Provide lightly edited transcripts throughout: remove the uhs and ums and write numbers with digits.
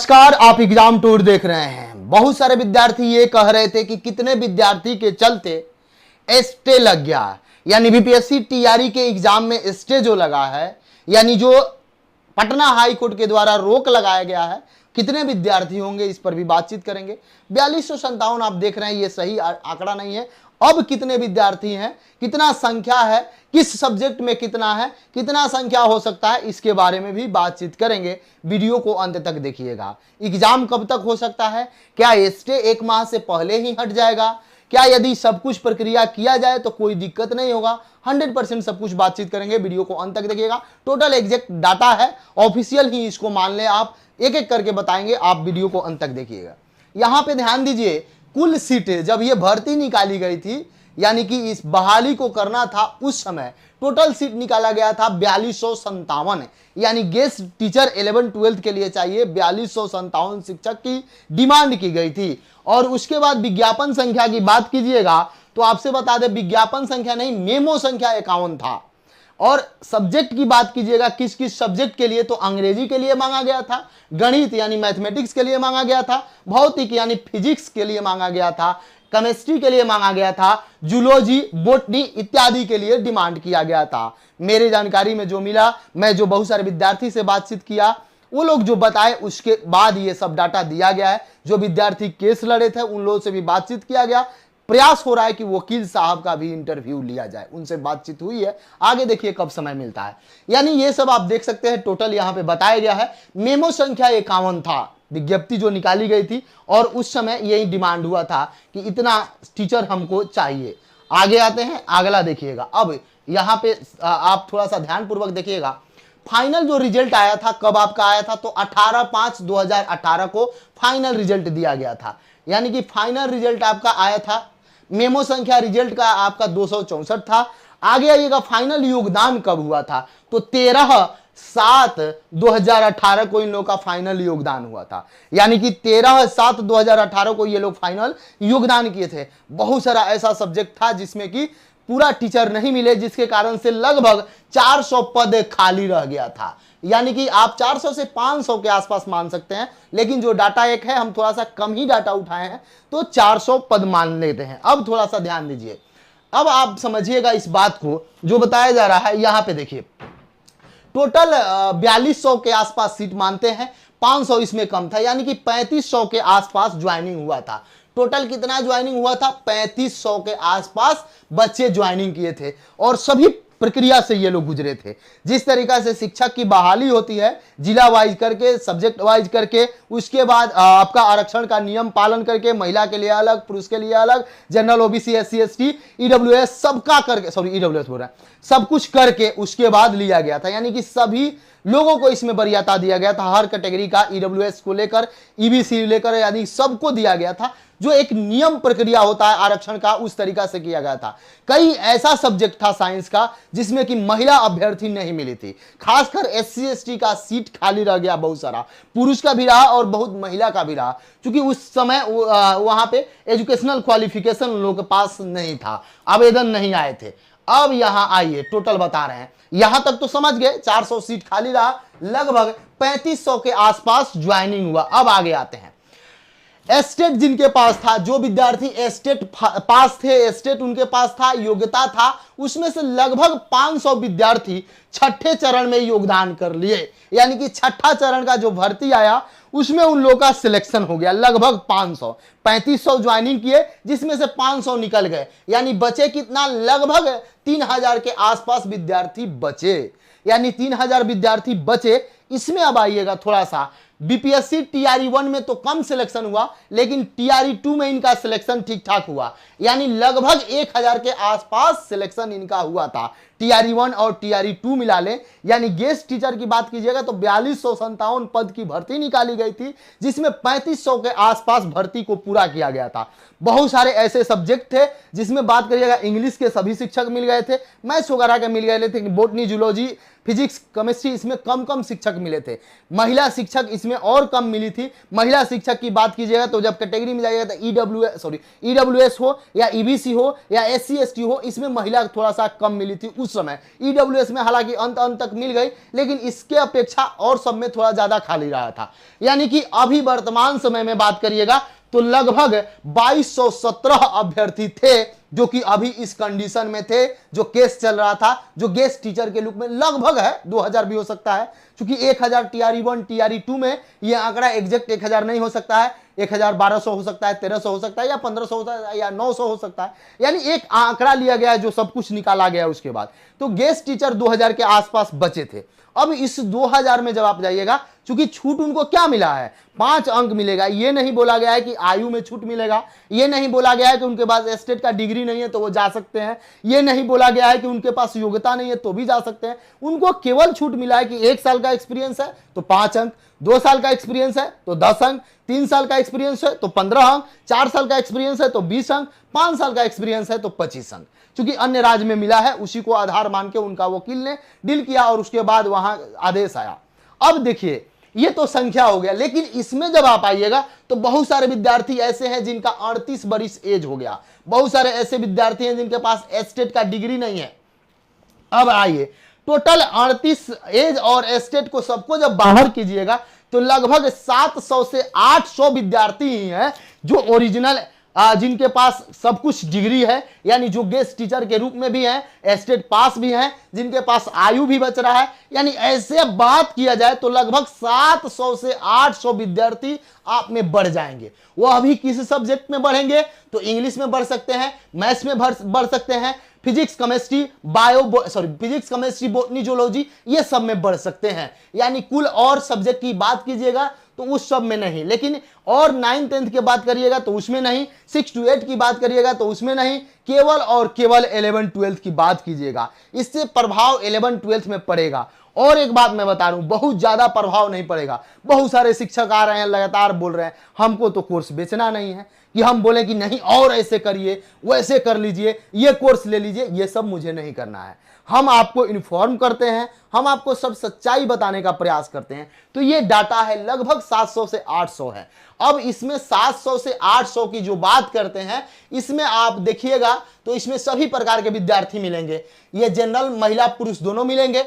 नमस्कार, आप exam tour देख रहे हैं। बहुत सारे विद्यार्थी ये कह रहे थे कि कितने विद्यार्थी के चलते स्टे लग गया, यानी बीपीएससी टीआरई के एग्जाम में स्टे जो लगा है, यानी जो पटना हाई कोर्ट के द्वारा रोक लगाया गया है, कितने विद्यार्थी होंगे इस पर भी बातचीत करेंगे। 4257 आप देख रहे हैं, ये सही आंकड़ा नहीं है। अब कितने विद्यार्थी हैं, कितना संख्या है, किस सब्जेक्ट में कितना है, कितना संख्या हो सकता है, इसके बारे में भी बातचीत करेंगे। वीडियो को अंत तक देखिएगा। एग्जाम कब तक हो सकता है, क्या स्टे 1 माह से पहले ही हट जाएगा, क्या यदि सब कुछ प्रक्रिया किया जाए तो कोई दिक्कत नहीं होगा। 100% सब कुछ बातचीत करेंगे। वीडियो को अंत तक देखिएगा। टोटल एग्जैक्ट डाटा है, ऑफिशियल ही इसको मान ले आप, एक एक करके बताएंगे। आप वीडियो को अंत तक देखिएगा। यहां पे ध्यान दीजिए, कुल सीटें जब ये भर्ती निकाली गई थी, यानी कि इस बहाली को करना था, उस समय टोटल सीट निकाला गया था 4257, यानी गेस्ट टीचर 11-12 के लिए चाहिए 4257 शिक्षक की डिमांड की गई थी। और उसके बाद विज्ञापन संख्या की बात कीजिएगा तो आपसे बता दें, विज्ञापन संख्या नहीं, मेमो संख्या 51 था। और सब्जेक्ट की बात कीजिएगा, किस किस सब्जेक्ट के लिए, तो अंग्रेजी के लिए मांगा गया था, गणित यानी मैथमेटिक्स के लिए मांगा गया था, भौतिक यानी फिजिक्स के लिए मांगा गया था, केमिस्ट्री के लिए मांगा गया था, जूलॉजी, बोटनी इत्यादि के लिए डिमांड किया गया था। मेरी जानकारी में जो मिला, मैं जो बहुत सारे विद्यार्थी से बातचीत किया, वो लोग जो बताए उसके बाद ये सब डाटा दिया गया है। जो विद्यार्थी केस लड़े थे उन लोगों से भी बातचीत किया गया। प्रयास हो रहा है कि वकील साहब का भी इंटरव्यू लिया जाए, उनसे बातचीत हुई है। आगे देखिए कब समय मिलता है। यानी ये सब आप देख सकते हैं। टोटल यहां पे बताया गया है। मेमो संख्या 51 था, विज्ञप्ति जो निकाली गई थी, और उस समय यही डिमांड हुआ था कि इतना टीचर हमको चाहिए। आगे आते हैं, अगला देखिएगा। अब यहां पे आप थोड़ा सा ध्यानपूर्वक देखिएगा। फाइनल जो रिजल्ट आया था, कब आपका आया था, तो 18/5/2018 को फाइनल रिजल्ट दिया गया था। यानी कि फाइनल रिजल्ट आपका आया था। मेमो संख्या रिजल्ट का आपका 264 था। आगे आइएगा, फाइनल योगदान कब हुआ था, तो 13/7/2018 को इन लोगों का फाइनल योगदान हुआ था। यानी कि 13/7/2018 को ये लोग फाइनल योगदान किए थे। बहुत सारा ऐसा सब्जेक्ट था जिसमें कि पूरा टीचर नहीं मिले, जिसके कारण से लगभग 400 पद खाली रह गया था। यानी कि आप 400 से 500 के आसपास मान सकते हैं, लेकिन जो डाटा एक है, हम थोड़ा सा कम ही डाटा उठाए हैं, तो 400 पद मान लेते हैं। अब थोड़ा सा ध्यान दीजिए, अब आप समझिएगा इस बात को जो बताया जा रहा है। यहां पे देखिए, टोटल 4200 के आसपास सीट मानते हैं, 500 इसमें कम था, यानी कि 3500 के आसपास ज्वाइनिंग हुआ था। टोटल कितना ज्वाइनिंग हुआ था, 3500 के आसपास बच्चे ज्वाइनिंग किए थे, और सभी प्रक्रिया से ये लोग गुजरे थे। जिस तरीका से शिक्षक की बहाली होती है, जिला वाइज करके, सब्जेक्ट वाइज करके, उसके बाद आपका आरक्षण का नियम पालन करके, महिला के लिए अलग, पुरुष के लिए अलग, general, OBC, SC, ST, EWS सबका करके, सॉरी ईडब्ल्यूएस बोल रहा है, सब कुछ करके उसके बाद लिया गया था। यानी कि सभी लोगों को इसमें वरीयता दिया गया था, हर कैटेगरी का, ईडब्ल्यूएस को लेकर, ईबीसी लेकर, यानी सबको दिया गया था। जो एक नियम प्रक्रिया होता है आरक्षण का, उस तरीका से किया गया था। कई ऐसा सब्जेक्ट था साइंस का जिसमें कि महिला अभ्यर्थी नहीं मिली थी, खासकर एससी एसटी का सीट खाली रह गया बहुत सारा, पुरुष का भी रहा और बहुत महिला का भी रहा, क्योंकि उस समय वहां पे एजुकेशनल क्वालिफिकेशन उन लोगों के पास नहीं था, आवेदन नहीं आए थे। अब यहां आइए, टोटल बता रहे हैं। यहां तक तो समझ गए, 400 सीट खाली रहा, लगभग 3500 के आसपास ज्वाइनिंग हुआ। अब आगे आते हैं। एस्टेट जिनके पास था, जो विद्यार्थी एस्टेट पास थे, एस्टेट उनके पास था, योग्यता था, उसमें से लगभग 500 विद्यार्थी छठे चरण में योगदान कर लिए। यानी कि छठा चरण का जो भर्ती आया, उसमें उन लोगों का सिलेक्शन हो गया। लगभग 500, 3500 ज्वाइनिंग किए, जिसमें से 500 निकल गए। यानी बचे कितना, लगभग 3000 के आसपास विद्यार्थी बचे। यानी 3000 विद्यार्थी बचे। इसमें अब आइएगा थोड़ा सा, बीपीएससी टीआरई 1 में तो कम सिलेक्शन हुआ, लेकिन टीआरई 2 में इनका सिलेक्शन ठीक ठाक हुआ। यानी लगभग 1000 के आसपास सिलेक्शन इनका हुआ था। टीआरई 1 और टीआरई 2 मिला लें, यानी गेस्ट टीचर की बात कीजिएगा तो 4257 पद की भर्ती निकाली गई थी, जिसमें 3500 के आसपास भर्ती को पूरा किया गया था। बहुत सारे ऐसे सब्जेक्ट थे जिसमें बात करिएगा, इंग्लिश के सभी शिक्षक मिल गए थे, मैथ्स वगैरह के मिल गए थे, बोटनी, जूलॉजी, फिजिक्स केमिस्ट्री इसमें कम कम शिक्षक मिले थे, महिला शिक्षक इसमें और कम मिली थी। महिला शिक्षक की बात कीजिएगा तो जब कैटेगरी में जाइएगा तो ईडब्ल्यूएस हो या ईबीसी हो या एससी एसटी हो, इसमें महिला थोड़ा सा कम मिली थी उस समय। ईडब्ल्यूएस में हालांकि अंत तक मिल गई, लेकिन इसके अपेक्षा और सब में थोड़ा ज्यादा खाली रहा था। यानी कि अभी वर्तमान समय में बात करिएगा तो लगभग 2217 अभ्यर्थी थे जो कि अभी इस कंडीशन में थे, जो केस चल रहा था, जो गेस्ट टीचर के रूप में लगभग है 2000 भी हो सकता है, क्योंकि 1000 टीआरई 1 टीआरई 2 में ये आंकड़ा एग्जैक्ट 1000 नहीं हो सकता है, 1200 हो सकता है, 1300 हो सकता है, या 1500 हो सकता है, या 900 हो सकता है। यानी एक आंकड़ा लिया गया है जो सब कुछ निकाला गया उसके बाद। तो गेस्ट टीचर 2000 के आसपास बचे थे। अब इस 2000 में जब आप जाइएगा, क्योंकि छूट उनको क्या मिला है, 5 अंक मिलेगा। ये नहीं बोला गया है कि आयु में छूट मिलेगा, ये नहीं बोला गया है कि उनके पास स्टेट का डिग्री नहीं है तो वो जा सकते हैं, ये नहीं बोला गया है कि उनके पास योग्यता नहीं है तो भी जा सकते हैं। उनको केवल छूट मिला है कि 1 साल का एक्सपीरियंस है तो 5 अंक, 2 साल का एक्सपीरियंस है तो 10 अंक, 3 साल का एक्सपीरियंस है तो 15 अंक, 4 साल का एक्सपीरियंस है तो 20 अंक, 5 साल का एक्सपीरियंस है तो 25 अंक। क्योंकि अन्य राज्य में मिला है, उसी को आधार मान के उनका वकील ने डील किया और उसके बाद वहां आदेश आया। अब देखिए, ये तो संख्या हो गया, लेकिन इसमें जब आप आइएगा तो बहुत सारे विद्यार्थी ऐसे हैं जिनका 38 बरिस एज हो गया, बहुत सारे ऐसे विद्यार्थी हैं जिनके पास स्टेट का डिग्री नहीं है। अब आइए, टोटल 38 एज और स्टेट को सबको जब बाहर कीजिएगा तो लगभग 700 से 800 विद्यार्थी ही हैं जो ओरिजिनल, जिनके पास सब कुछ डिग्री है, यानी जो गेस्ट टीचर के रूप में भी हैं, स्टेट पास भी हैं, जिनके पास आयु भी बच रहा है। यानी ऐसे बात किया जाए तो लगभग 700 से 800 विद्यार्थी आप में बढ़ जाएंगे। वो अभी किस सब्जेक्ट में बढ़ेंगे तो इंग्लिश में बढ़ सकते हैं, मैथ्स में बढ़ सकते हैं, physics chemistry physics chemistry botany zoology ये सब में बढ़ सकते हैं। यानी कुल और सब्जेक्ट की बात कीजिएगा तो उस सब में नहीं, लेकिन और 9 10th की बात करिएगा तो उसमें नहीं, 6 to 8 की बात करिएगा तो उसमें नहीं, केवल और केवल 11 12th की बात कीजिएगा। इससे प्रभाव 11 12th में पड़ेगा। और एक बात मैं बता रहा हूं, बहुत ज्यादा प्रभाव नहीं पड़ेगा। बहुत सारे शिक्षक आ रहे हैं, लगातार बोल रहे हैं हमको तो कोर्स बेचना नहीं है कि हम बोले कि नहीं और ऐसे करिए, वैसे कर लीजिए, ये कोर्स ले लीजिए। ये सब मुझे नहीं करना है। हम आपको इन्फॉर्म करते हैं, हम आपको सब सच्चाई बताने का प्रयास करते हैं। तो ये डाटा है लगभग 700 से 800 है। अब इसमें 700 से 800 की जो बात करते हैं, इसमें आप देखिएगा तो इसमें सभी प्रकार के विद्यार्थी मिलेंगे। ये जनरल महिला पुरुष दोनों मिलेंगे,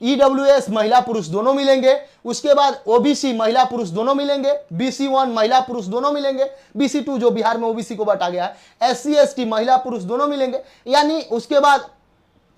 ईडब्ल्यूएस महिला पुरुष दोनों मिलेंगे, उसके बाद ओबीसी महिला पुरुष दोनों मिलेंगे, BC1 महिला पुरुष दोनों मिलेंगे, BC2 जो बिहार में ओबीसी को बांटा गया है, SC ST महिला पुरुष दोनों मिलेंगे, यानी उसके बाद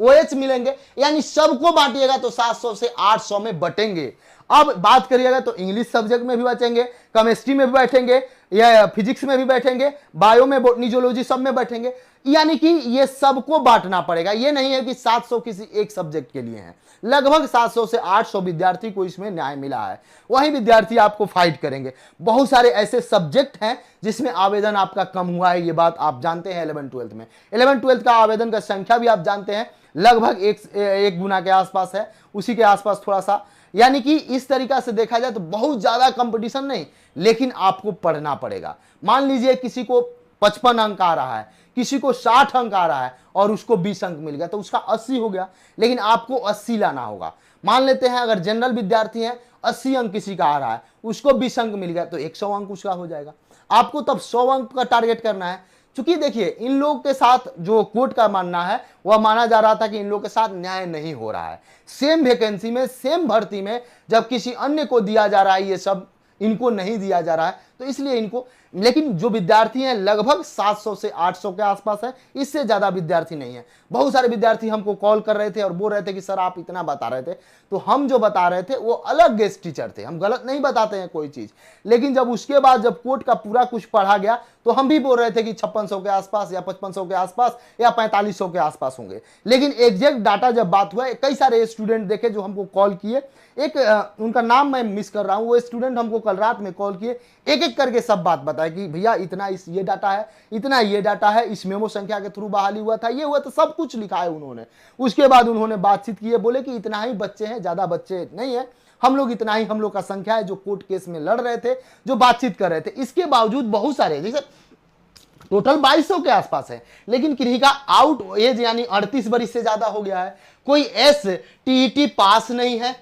OH मिलेंगे। यानी सबको बांटिएगा तो 700 से 800 में बटेंगे। अब बात करिएगा तो इंग्लिश सब्जेक्ट में भी बचेंगे, केमिस्ट्री में भी बैठेंगे, या फिजिक्स में भी बैठेंगे, बायो में, बॉटनी जूलॉजी सब में बैठेंगे। यानी कि ये सबको बांटना पड़ेगा। ये नहीं है कि 700 किसी एक सब्जेक्ट के लिए हैं। लगभग 700 से 800 विद्यार्थी को इसमें न्याय मिला है। वही विद्यार्थी आपको फाइट करेंगे। बहुत सारे ऐसे सब्जेक्ट हैं जिसमें आवेदन आपका कम हुआ है, ये बात आप जानते हैं। 11 12th में 11 12th का आवेदन का संख्या भी आप जानते हैं, लगभग एक गुना के आसपास है, उसी के आसपास थोड़ा सा। यानी कि इस तरीका से देखा जाए तो बहुत ज्यादा कंपटीशन नहीं, लेकिन आपको पढ़ना पड़ेगा। मान लीजिए किसी को 55 अंक आ रहा है, किसी को 60 अंक आ रहा है और उसको 20 अंक मिल गया तो उसका 80 हो गया, लेकिन आपको 80 लाना होगा। मान लेते हैं अगर जनरल विद्यार्थी है, 80 अंक किसी का आ रहा है, उसको 20 अंक मिल गया तो 100 अंक उसका हो जाएगा। आपको तब 100 अंक का टारगेट करना है। क्योंकि देखिए, इन लोगों के साथ जो कोर्ट का मानना है, वह माना जा रहा था कि इन लोगों के साथ न्याय नहीं हो रहा है। सेम वैकेंसी में, सेम भर्ती में जब किसी अन्य को दिया जा रहा है, ये सब इनको नहीं दिया जा रहा है, तो इसलिए इनको। लेकिन जो विद्यार्थी हैं लगभग 700 से 800 के आसपास है, इससे ज्यादा विद्यार्थी नहीं है। बहुत सारे विद्यार्थी हमको कॉल कर रहे थे और बोल रहे थे कि सर आप इतना बता रहे थे, तो हम जो बता रहे थे वो अलग गेस्ट टीचर थे, हम गलत नहीं बताते हैं कोई चीज। लेकिन जब उसके बाद जब कोर्ट का पूरा कुछ पढ़ा गया तो हम भी बोल रहे थे कि 5600 के आसपास या 5500 के आसपास या 4500 के आसपास होंगे। लेकिन एग्जैक्ट डाटा जब बात हुआ, कई सारे स्टूडेंट देखे जो हमको कॉल किए, एक उनका नाम मैं मिस कर रहा हूं, वो स्टूडेंट हमको कल रात में कॉल किए, एक एक करके सब बात बताया कि भैया इतना ये डाटा है, इतना ये डाटा है, इस मेमो संख्या के थ्रू बहाली हुआ था, ये हुआ, तो सब कुछ लिखा है उन्होंने। उसके बाद उन्होंने बातचीत की है, बोले कि इतना ही बच्चे हैं, ज्यादा बच्चे नहीं है, हम लोग इतना ही हम लोग का संख्या है जो कोर्ट केस में लड़ रहे थे, जो बातचीत कर रहे थे। इसके बावजूद बहुत सारे, जैसे टोटल 2200 के आसपास है, लेकिन किन्हीं का आउट एज यानी 38 वर्ष से ज्यादा हो गया है, कोई एस टीईटी पास नहीं है,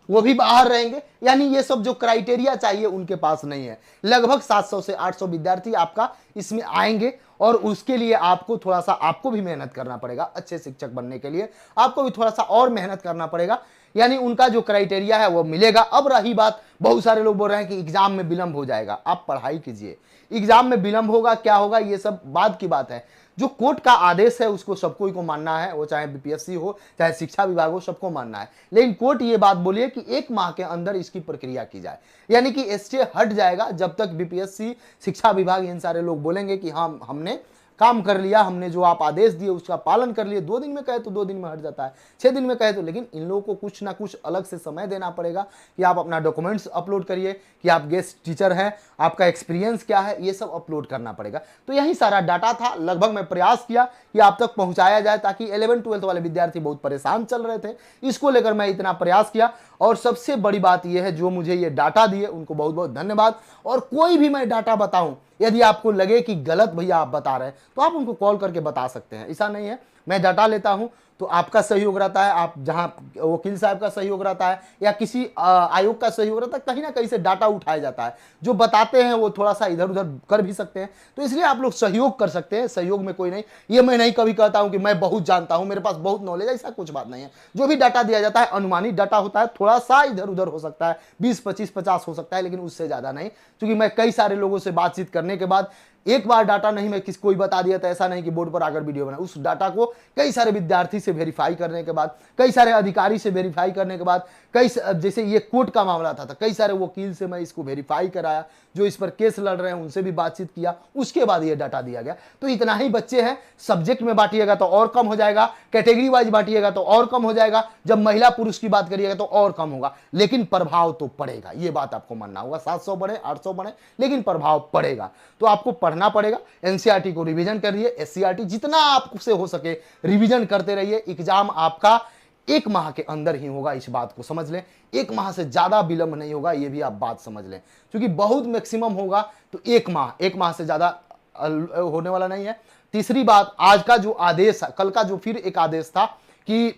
वो भी बाहर रहेंगे, यानी ये सब जो क्राइटेरिया चाहिए उनके पास नहीं है। लगभग 700 से 800 विद्यार्थी आपका इसमें आएंगे और उसके लिए आपको थोड़ा सा आपको भी मेहनत करना पड़ेगा। अच्छे शिक्षक बनने के लिए आपको भी थोड़ा सा और मेहनत करना पड़ेगा, यानी उनका जो क्राइटेरिया है वो मिलेगा। अब रही बात, बहुत सारे लोग बोल रहे हैं कि एग्जाम में विलंब हो जाएगा, आप पढ़ाई कीजिए, एग्जाम में विलंब होगा क्या होगा ये सब बाद की बात है। जो कोर्ट का आदेश है उसको सबको को मानना है, वो चाहे बीपीएससी हो चाहे शिक्षा विभाग हो, सबको मानना है। लेकिन कोर्ट ये बात बोली है कि 1 माह के अंदर इसकी प्रक्रिया की जाए, यानी कि स्टे हट जाएगा जब तक बीपीएससी शिक्षा विभाग इन सारे लोग बोलेंगे कि हाँ हमने काम कर लिया, हमने जो आप आदेश दिए उसका पालन कर लिए। 2 दिन में कहे तो 2 दिन में हट जाता है, 6 दिन में कहे तो, लेकिन इन लोगों को कुछ ना कुछ अलग से समय देना पड़ेगा कि आप अपना डॉक्यूमेंट्स अपलोड करिए, कि आप गेस्ट टीचर हैं, आपका एक्सपीरियंस क्या है, ये सब अपलोड करना पड़ेगा। तो यही सारा डाटा था, लगभग मैं प्रयास किया कि आप तक पहुंचाया जाए, ताकि 11th-12th वाले विद्यार्थी बहुत परेशान चल रहे थे, इसको लेकर मैं इतना प्रयास किया। और सबसे बड़ी बात यह है, जो मुझे ये डाटा दिए उनको बहुत बहुत धन्यवाद। और कोई भी मैं डाटा बताऊं, यदि आपको लगे कि गलत भैया आप बता रहे हैं तो आप उनको कॉल करके बता सकते हैं, ऐसा नहीं है। मैं डाटा लेता हूं तो आपका सहयोग रहता है, आप जहां वकील साहब का सहयोग रहता है या किसी आयोग का सहयोग रहता है, कहीं ना कहीं से डाटा उठाया जाता है। जो बताते हैं वो थोड़ा सा इधर उधर कर भी सकते हैं, तो इसलिए आप लोग सहयोग कर सकते हैं, सहयोग में कोई नहीं। ये मैं नहीं कभी कहता हूं कि मैं बहुत जानता हूं, मेरे पास बहुत नॉलेज है, ऐसा कुछ बात नहीं है। जो भी डाटा दिया जाता है अनुमानित डाटा होता है, थोड़ा सा इधर उधर हो सकता है, 20, 25, 50 हो सकता है, लेकिन उससे ज्यादा नहीं। क्योंकि मैं कई सारे लोगों से बातचीत करने के बाद एक बार डाटा नहीं मैं कोई बता दिया तो ऐसा नहीं कि बोर्ड पर आकर वीडियो बना, उस डाटा को कई सारे विद्यार्थी से वेरीफाई करने के बाद, कई सारे अधिकारी से वेरीफाई करने के बाद, जैसे ये कोर्ट का मामला था तो कई सारे वकील से मैं इसको वेरीफाई कराया, जो इस पर केस लड़ रहे हैं उनसे भी बातचीत किया, उसके बाद ये डाटा दिया गया। तो इतना ही बच्चे हैं, सब्जेक्ट में बांटिएगा तो और कम हो जाएगा, कैटेगरी वाइज बांटिएगा तो और कम हो जाएगा, जब महिला पुरुष की बात करिएगा तो और कम होगा, लेकिन प्रभाव तो पड़ेगा, ये बात आपको मानना होगा। 700 बढ़े 800 बढ़े, लेकिन प्रभाव पड़ेगा। तो आपको पढ़ना पड़ेगा, एनसीईआरटी को रिवीजन करिए, एससीईआरटी जितना आपसे हो सके रिवीजन करते रहिए। एग्जाम आपका 1 माह के अंदर ही होगा, इस बात को समझ लें। 1 माह से ज्यादा विलंब नहीं होगा, ये भी आप बात समझ लें, क्योंकि बहुत मैक्सिमम होगा तो 1 माह से ज्यादा होने वाला नहीं है। तीसरी बात, आज का जो आदेश, कल का जो फिर एक आदेश था कि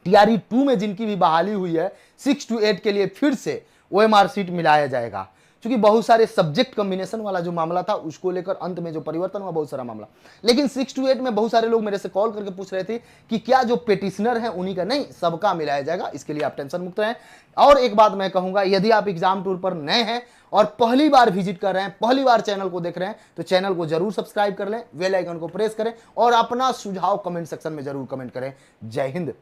टीआरई 2 में जिनकी भी बहाली हुई है 6 to 8 के लिए फिर से ओएमआर सीट मिलाया जाएगा, क्योंकि बहुत सारे सब्जेक्ट कॉम्बिनेशन वाला जो मामला था उसको लेकर अंत में जो परिवर्तन हुआ, बहुत सारा मामला। लेकिन 6 to 8 में बहुत सारे लोग मेरे से कॉल करके पूछ रहे थे कि क्या जो पेटिशनर है उन्हीं का, नहीं, सबका मिलाया जाएगा, इसके लिए आप टेंशन मुक्त रहें। और एक बात मैं कहूंगा, यदि आप एग्जाम टूर पर नए हैं और पहली बार विजिट कर रहे हैं, पहली बार चैनल को देख रहे हैं, तो चैनल को जरूर सब्सक्राइब कर लें, बेल आइकन को प्रेस करें और अपना सुझाव कमेंट सेक्शन में जरूर कमेंट करें। जय हिंद।